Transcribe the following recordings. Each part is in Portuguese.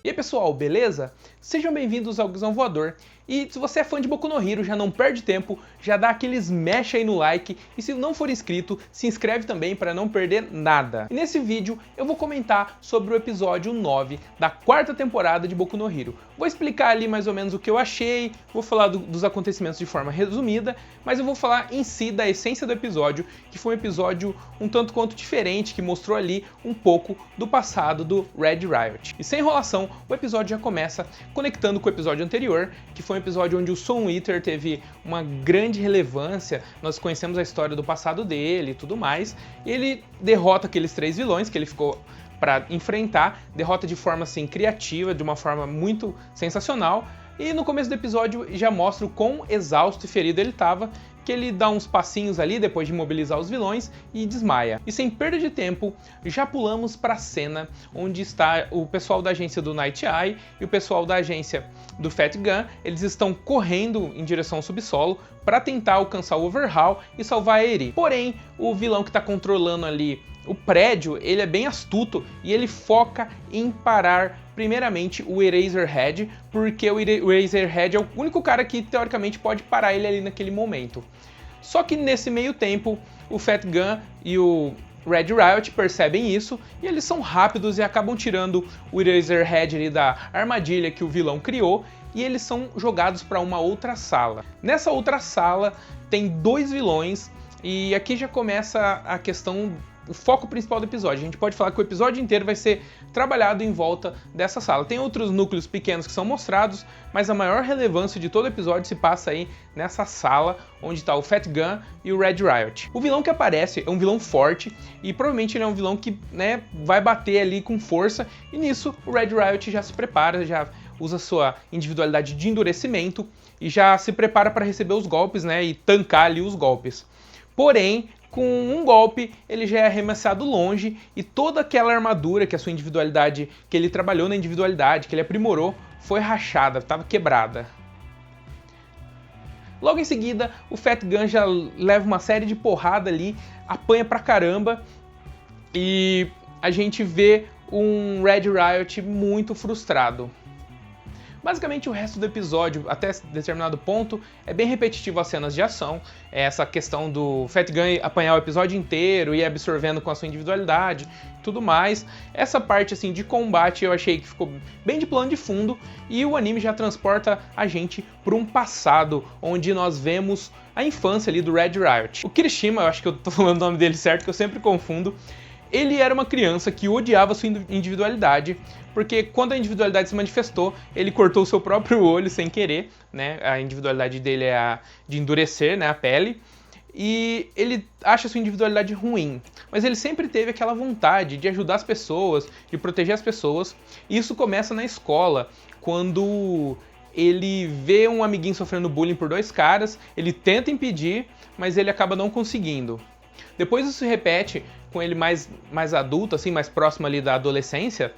E aí pessoal, beleza? Sejam bem-vindos ao Guizão Voador. E se você é fã de Boku no Hero, já não perde tempo, já dá aquele smash aí no like. E se não for inscrito, se inscreve também para não perder nada. E nesse vídeo eu vou comentar sobre o episódio 9 da quarta temporada de Boku no Hero. Vou explicar ali mais ou menos o que eu achei, vou falar dos acontecimentos de forma resumida, mas eu vou falar em si da essência do episódio, que foi um episódio um tanto quanto diferente, que mostrou ali um pouco do passado do Red Riot. E sem enrolação, o episódio já começa conectando com o episódio anterior, que foi um episódio onde o Soul Eater teve uma grande relevância, nós conhecemos a história do passado dele e tudo mais, e ele derrota aqueles 3 vilões que ele ficou para enfrentar, derrota de forma assim criativa, de uma forma muito sensacional, e no começo do episódio já mostra o quão exausto e ferido ele estava, que ele dá uns passinhos ali depois de imobilizar os vilões e desmaia. E sem perda de tempo, já pulamos para a cena onde está o pessoal da agência do Night Eye e o pessoal da agência do Fat Gun. Eles estão correndo em direção ao subsolo para tentar alcançar o Overhaul e salvar a Eri. Porém, o vilão que está controlando ali o prédio, ele é bem astuto e ele foca em parar primeiramente o Eraserhead, porque o Eraserhead é o único cara que teoricamente pode parar ele ali naquele momento. Só que nesse meio tempo, o Fat Gun e o Red Riot percebem isso e eles são rápidos e acabam tirando o Eraserhead ali da armadilha que o vilão criou e eles são jogados para uma outra sala. Nessa outra sala tem 2 vilões e aqui já começa a questão, o foco principal do episódio. A gente pode falar que o episódio inteiro vai ser trabalhado em volta dessa sala. Tem outros núcleos pequenos que são mostrados, mas a maior relevância de todo o episódio se passa aí nessa sala onde está o Fat Gun e o Red Riot. O vilão que aparece é um vilão forte e provavelmente ele é um vilão que, né, vai bater ali com força, e nisso o Red Riot já se prepara, já usa sua individualidade de endurecimento e já se prepara para receber os golpes, né, e tancar ali os golpes. Porém, com um golpe, ele já é arremessado longe e toda aquela armadura que a sua individualidade, que ele trabalhou na individualidade, que ele aprimorou, foi rachada, estava quebrada. Logo em seguida, o Fat Gun já leva uma série de porrada ali, apanha pra caramba e a gente vê um Red Riot muito frustrado. Basicamente o resto do episódio, até determinado ponto, é bem repetitivo as cenas de ação. Essa questão do Fat Gun apanhar o episódio inteiro e ir absorvendo com a sua individualidade e tudo mais. Essa parte assim de combate eu achei que ficou bem de plano de fundo, e o anime já transporta a gente para um passado onde nós vemos a infância ali do Red Riot. O Kirishima, eu acho que eu tô falando o nome dele certo, que eu sempre confundo. Ele era uma criança que odiava sua individualidade, porque quando a individualidade se manifestou, ele cortou o seu próprio olho sem querer, né? A individualidade dele é a de endurecer, né, a pele, e ele acha sua individualidade ruim. Mas ele sempre teve aquela vontade de ajudar as pessoas, de proteger as pessoas, e isso começa na escola, quando ele vê um amiguinho sofrendo bullying por 2 caras, ele tenta impedir, mas ele acaba não conseguindo. Depois isso se repete com ele mais adulto, assim, mais próximo ali da adolescência,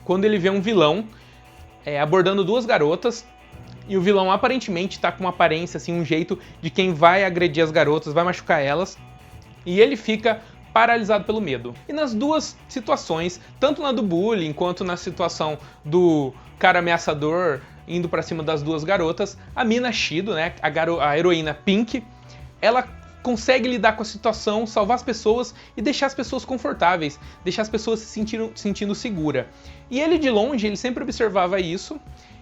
quando ele vê um vilão abordando 2 garotas, e o vilão aparentemente tá com uma aparência, assim, um jeito de quem vai agredir as garotas, vai machucar elas, e ele fica paralisado pelo medo. E nas 2 situações, tanto na do bullying quanto na situação do cara ameaçador indo pra cima das 2 garotas, a Mina Shido, né, a heroína Pink, ela consegue lidar com a situação, salvar as pessoas e deixar as pessoas confortáveis, deixar as pessoas se sentindo segura. E ele de longe, ele sempre observava isso,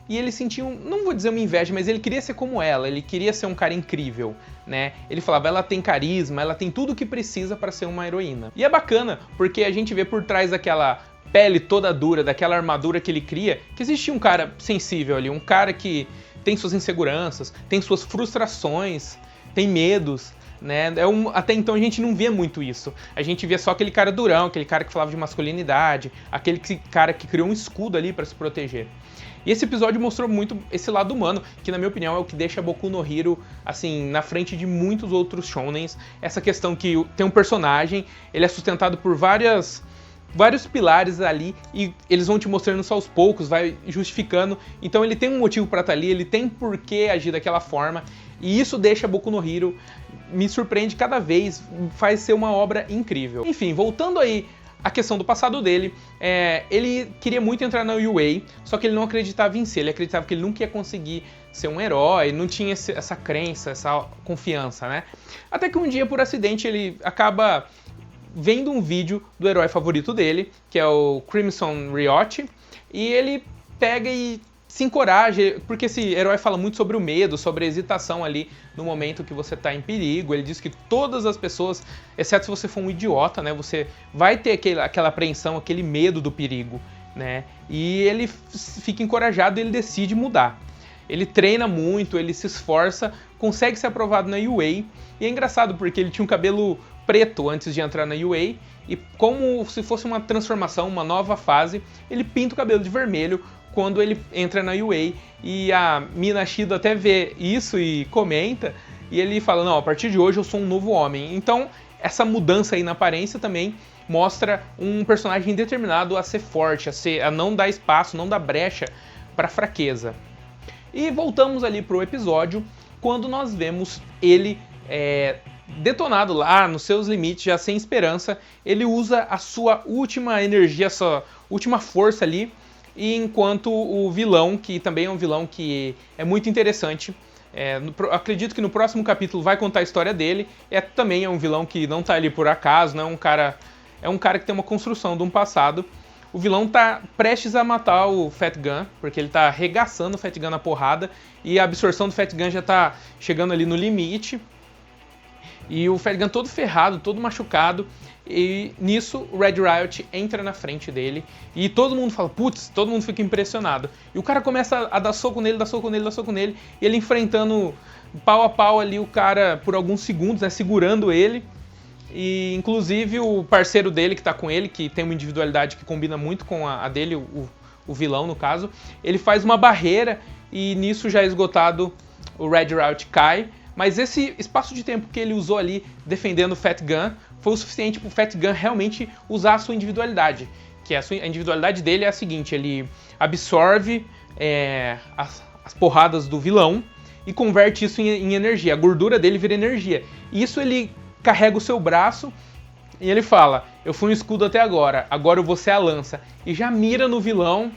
e ele sentia, não vou dizer uma inveja, mas ele queria ser como ela, ele queria ser um cara incrível, né? Ele falava, ela tem carisma, ela tem tudo o que precisa para ser uma heroína. E é bacana, porque a gente vê por trás daquela pele toda dura, daquela armadura que ele cria, que existia um cara sensível ali, um cara que tem suas inseguranças, tem suas frustrações, tem medos, né? Até então a gente não via muito isso. A gente via só aquele cara durão, aquele cara que falava de masculinidade, aquele cara que criou um escudo ali para se proteger. E esse episódio mostrou muito esse lado humano, que na minha opinião é o que deixa Boku no Hero assim, na frente de muitos outros shonens. Essa questão que tem um personagem, ele é sustentado por vários pilares ali, e eles vão te mostrando isso aos poucos, vai justificando. Então ele tem um motivo para estar ali, ele tem por que agir daquela forma, e isso deixa Boku no Hero, me surpreende cada vez, faz ser uma obra incrível. Enfim, voltando aí a questão do passado dele, ele queria muito entrar na UA, só que ele não acreditava em si, ele acreditava que ele nunca ia conseguir ser um herói, não tinha essa crença, essa confiança, né? Até que um dia, por acidente, ele acaba vendo um vídeo do herói favorito dele, que é o Crimson Riot, e ele pega e se encoraja, porque esse herói fala muito sobre o medo, sobre a hesitação ali no momento que você está em perigo. Ele diz que todas as pessoas, exceto se você for um idiota, né, você vai ter aquela apreensão, aquele medo do perigo, né? E ele fica encorajado e ele decide mudar. Ele treina muito, ele se esforça, consegue ser aprovado na UA, e é engraçado porque ele tinha um cabelo preto antes de entrar na UA, e como se fosse uma transformação, uma nova fase, ele pinta o cabelo de vermelho quando ele entra na UA, e a Mina Shido até vê isso e comenta, e ele fala, não, a partir de hoje eu sou um novo homem. Então, essa mudança aí na aparência também mostra um personagem determinado a ser forte, a não dar espaço, não dar brecha para fraqueza. E voltamos ali pro episódio, quando nós vemos ele detonado lá nos seus limites, já sem esperança. Ele usa a sua última energia, a sua última força ali, e enquanto o vilão, que também é um vilão que é muito interessante, acredito que no próximo capítulo vai contar a história dele, também é um vilão que não tá ali por acaso, não é um cara que tem uma construção de um passado. O vilão tá prestes a matar o Fat Gun, porque ele tá arregaçando o Fat Gun na porrada, e a absorção do Fat Gun já tá chegando ali no limite. E o Fat Gun todo ferrado, todo machucado, e nisso o Red Riot entra na frente dele, e todo mundo fala, putz, todo mundo fica impressionado. E o cara começa a dar soco nele, dar soco nele, dar soco nele, e ele enfrentando pau a pau ali o cara por alguns segundos, né, segurando ele. E inclusive o parceiro dele que tá com ele, que tem uma individualidade que combina muito com a dele, o vilão no caso, ele faz uma barreira, e nisso já esgotado o Red Riot cai. Mas esse espaço de tempo que ele usou ali defendendo o Fat Gun foi o suficiente para o Fat Gun realmente usar a sua individualidade. Que a individualidade dele é a seguinte, ele absorve as porradas do vilão e converte isso em energia. A gordura dele vira energia. Isso ele carrega o seu braço e ele fala, eu fui um escudo até agora, agora eu vou ser a lança. E já mira no vilão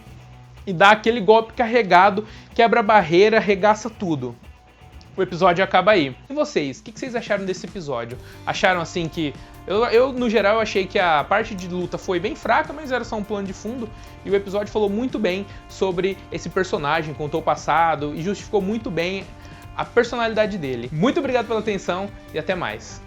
e dá aquele golpe carregado, quebra a barreira, arregaça tudo. O episódio acaba aí. E vocês? O que vocês acharam desse episódio? Acharam assim que... Eu, no geral, achei que a parte de luta foi bem fraca, mas era só um plano de fundo. E o episódio falou muito bem sobre esse personagem, contou o passado e justificou muito bem a personalidade dele. Muito obrigado pela atenção e até mais.